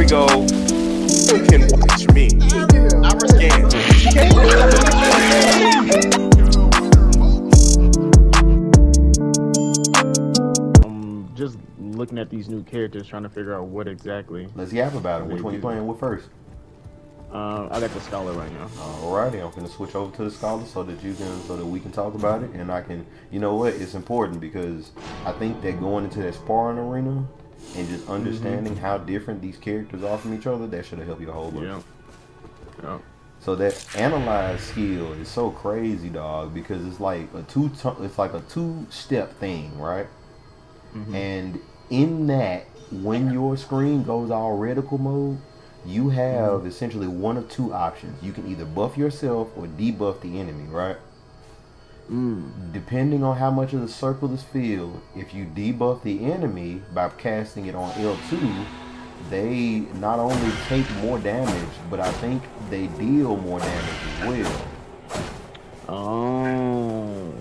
go, you can watch me. I scan. Just looking at these new characters, trying to figure out what exactly. Let's yap about it. Which one you playing with first? I got the Scholar right now. Alrighty, I'm gonna switch over to the Scholar so that we can talk about it, and I can. You know what? It's important because I think that going into that sparring arena and just understanding how different these characters are from each other, that should have helped you a whole bunch. Yeah. So that analyze skill is so crazy, dog, because it's like a two-step thing, right? And in that, when your screen goes all reticle mode, you have essentially one of two options. You can either buff yourself or debuff the enemy, right? Depending on how much of the circle is filled, if you debuff the enemy by casting it on L2, they not only take more damage, but I think they deal more damage as well. Oh.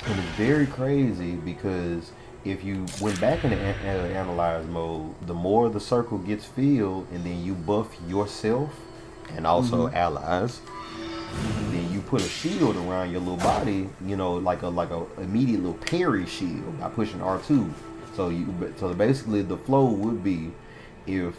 And it's very crazy because if you went back into analyze mode, the more the circle gets filled, and then you buff yourself and also allies, then you put a shield around your little body, you know, like a immediate little parry shield by pushing R2. So basically the flow would be if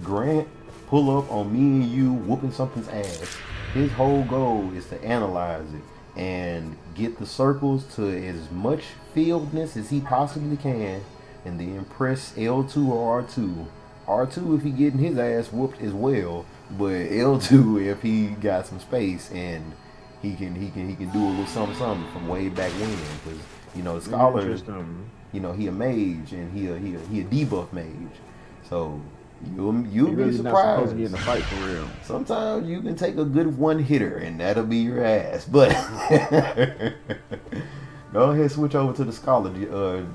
Grant pull up on me and you whooping something's ass, his whole goal is to analyze it and get the circles to as much filledness as he possibly can, and then press L2 or R2. R2 if he getting his ass whooped as well, but L2 if he got some space and he can do a little something from way back when, because you know the Scholar, you know, he a mage and he a debuff mage, so you'll be surprised. Not supposed to be in the fight for real. Sometimes you can take a good one hitter and that'll be your ass. But go ahead, switch over to the Scholar,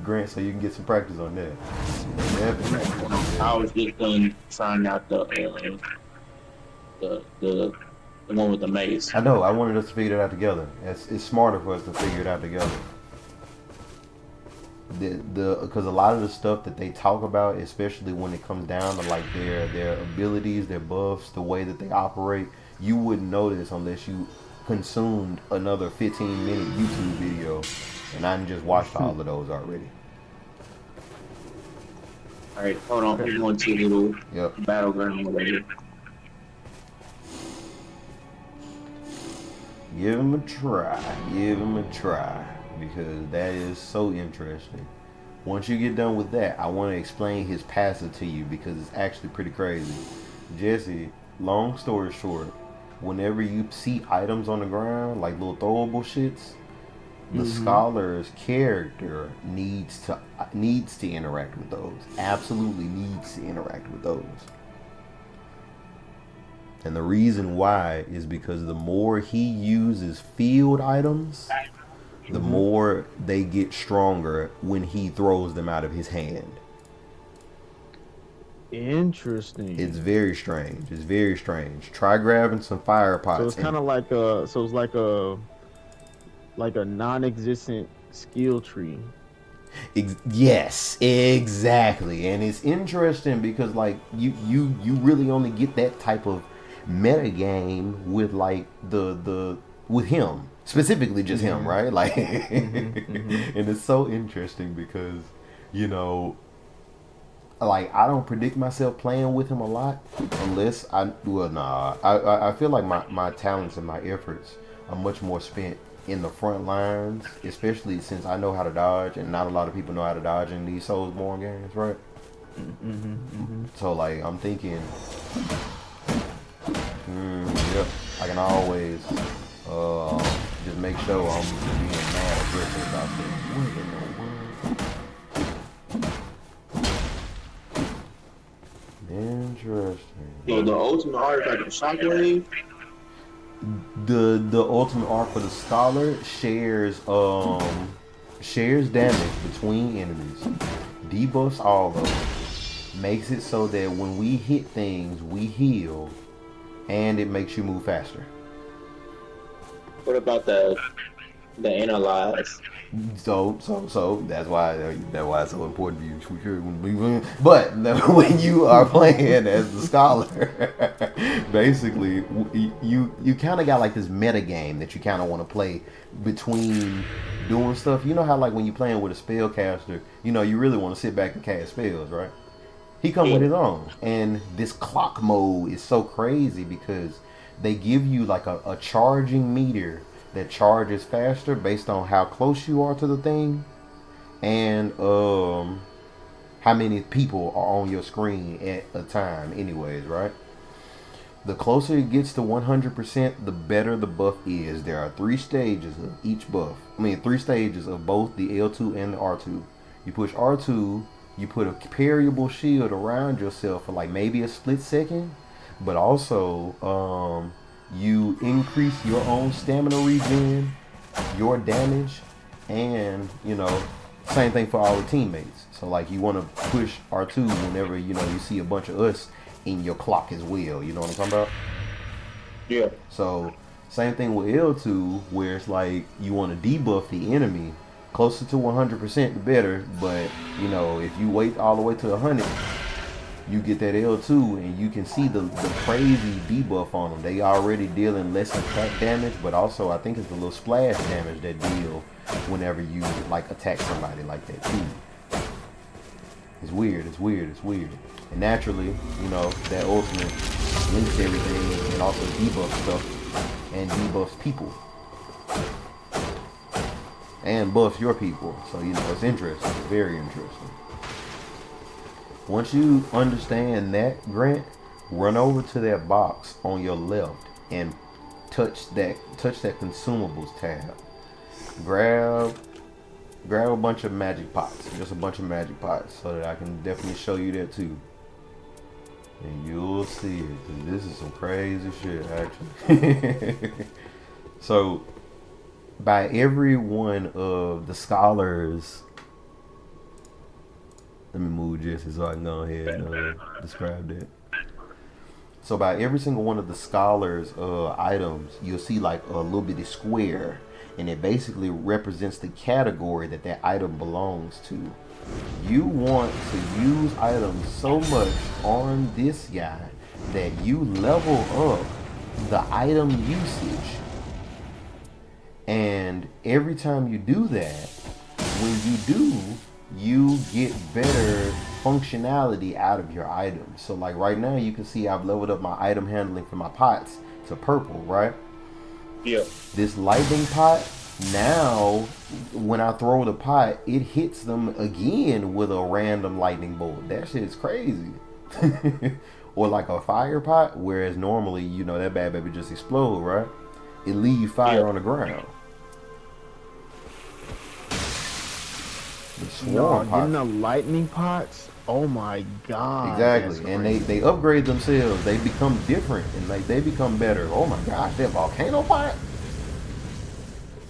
Grant, so you can get some practice on that. I was just done trying out the one with the maze. I know. I wanted us to figure it out together. It's smarter for us to figure it out together. Because a lot of the stuff that they talk about, especially when it comes down to like their abilities, their buffs, the way that they operate, you wouldn't notice unless you consumed another 15-minute YouTube video, and I just watched all of those already. All right, hold on. I'm going to a little battleground over here. Give him a try. Give him a try. Because that is so interesting. Once you get done with that, I want to explain his passive to you because it's actually pretty crazy. Jessie, long story short, whenever you see items on the ground, like little throwable shits, the Scholar's character needs to interact with those. Absolutely needs to interact with those. And the reason why is because the more he uses field items, the more they get stronger when he throws them out of his hand. Interesting. It's very strange. It's very strange. Try grabbing some fire pots. So it's kind of like a non-existent skill tree. Yes, exactly. And it's interesting because like you really only get that type of meta game with like with him. Specifically just him, right? Like, and it's so interesting because, you know, like I don't predict myself playing with him a lot unless I feel like my talents and my efforts are much more spent in the front lines, especially since I know how to dodge, and not a lot of people know how to dodge in these Soulsborne games, right? So like I'm thinking, I can always just make sure I'm being mad aggressive about this. What in the world? Interesting. So the ultimate art is like a shockwave? The ultimate art for the Scholar shares damage between enemies, debuffs all of them, makes it so that when we hit things, we heal, and it makes you move faster. What about the The analyze. So that's why it's so important for you. But when you are playing as the scholar, basically you kind of got like this meta game that you kind of want to play between doing stuff. You know how like when you're playing with a spellcaster, you know you really want to sit back and cast spells, right? He comes with his own, and this clock mode is so crazy because they give you like a charging meter that charges faster based on how close you are to the thing and how many people are on your screen at a time anyways, right? The closer it gets to 100%, the better the buff is. There are 3 stages of each buff. 3 stages of both the L2 and the R2. You push R2, you put a parryable shield around yourself for like maybe a split second, but also you increase your own stamina regen, your damage, and same thing for all the teammates. So like you want to push R2 whenever you see a bunch of us in your clock as well. You know what I'm talking about? Yeah. So same thing with L2, where it's like you want to debuff the enemy. Closer to 100% the better, but if you wait all the way to 100, you get that L2 and you can see the crazy debuff on them. They already dealing less attack damage, but also I think it's the little splash damage that deal whenever you like attack somebody like that too. It's weird. And naturally, that ultimate links everything and also debuffs stuff and debuffs people. And buffs your people. So, it's interesting. It's very interesting. Once you understand that, Grant, run over to that box on your left and touch that consumables tab. Grab a bunch of magic pots. Just a bunch of magic pots so that I can definitely show you that too. And you'll see it. 'Cause this is some crazy shit, actually. So, by every one of the scholars, let me move Jessie so I can go ahead and describe that. So by every single one of the scholars items, you'll see like a little bitty square, and it basically represents the category that item belongs to. You want to use items so much on this guy that you level up the item usage. And every time you do that, when you do, you get better functionality out of your items. So like right now, you can see I've leveled up my item handling for my pots to purple, right? Yeah. This lightning pot, now when I throw the pot, it hits them again with a random lightning bolt. That shit's crazy. Or like a fire pot, whereas normally, that bad baby just explode, right? It leaves fire on the ground. Getting the lightning pots. Oh my god! Exactly, and they upgrade themselves. They become different and like they become better. Oh my gosh, that volcano pot.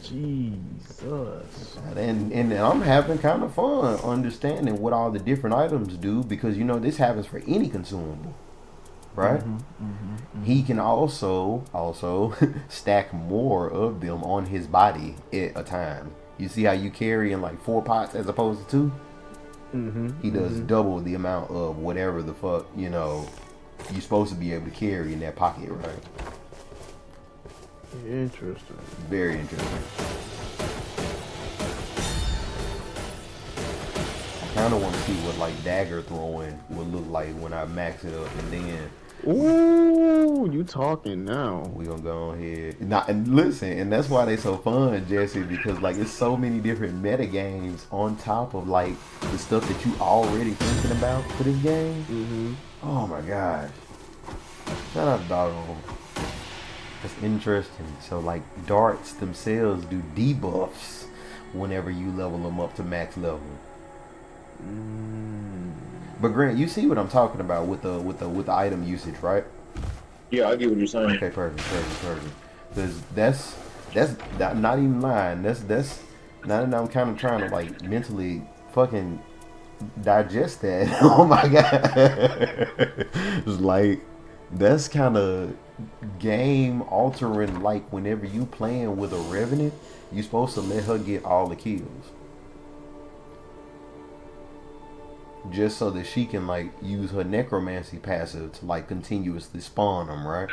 Jesus. And I'm having kind of fun understanding what all the different items do because this happens for any consumable. Right? He can also stack more of them on his body at a time. You see how you carry in like 4 pots as opposed to 2? He does double the amount of whatever the fuck, you're supposed to be able to carry in that pocket, right? Interesting. Very interesting. I kind of want to see what like dagger throwing would look like when I max it up, and then ooh, you talking now. We gonna go ahead. And listen, and that's why they so fun, Jessie, because like it's so many different meta games on top of like the stuff that you already thinking about for this game. Oh my gosh. Shout out to Doggone. That's interesting. So like darts themselves do debuffs whenever you level them up to max level. But Grant, you see what I'm talking about with the item usage, right? Yeah, I get what you're saying. Okay, perfect. Because that's not even lying. That's now that I'm kind of trying to like mentally fucking digest that. Oh my god, it's like that's kind of game altering. Like whenever you playing with a revenant, You're supposed to let her get all the kills. Just so that she can like use her necromancy passive to like continuously spawn them, right?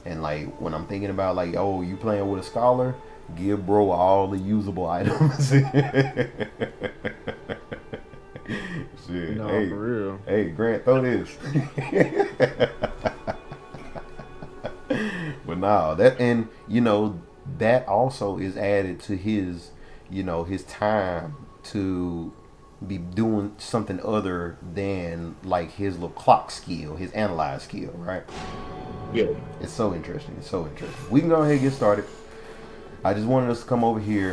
And like when I'm thinking about like, oh, you playing with a scholar, give bro all the usable items. Shit. No, Hey, for real. hey, Grant, throw this. But nah, that, and you know, that also is added to his, you know, his time to be doing something other than like his little clock skill, his analyze skill, right? Yeah. It's so interesting. It's so interesting. We can go ahead and get started. I just wanted us to come over here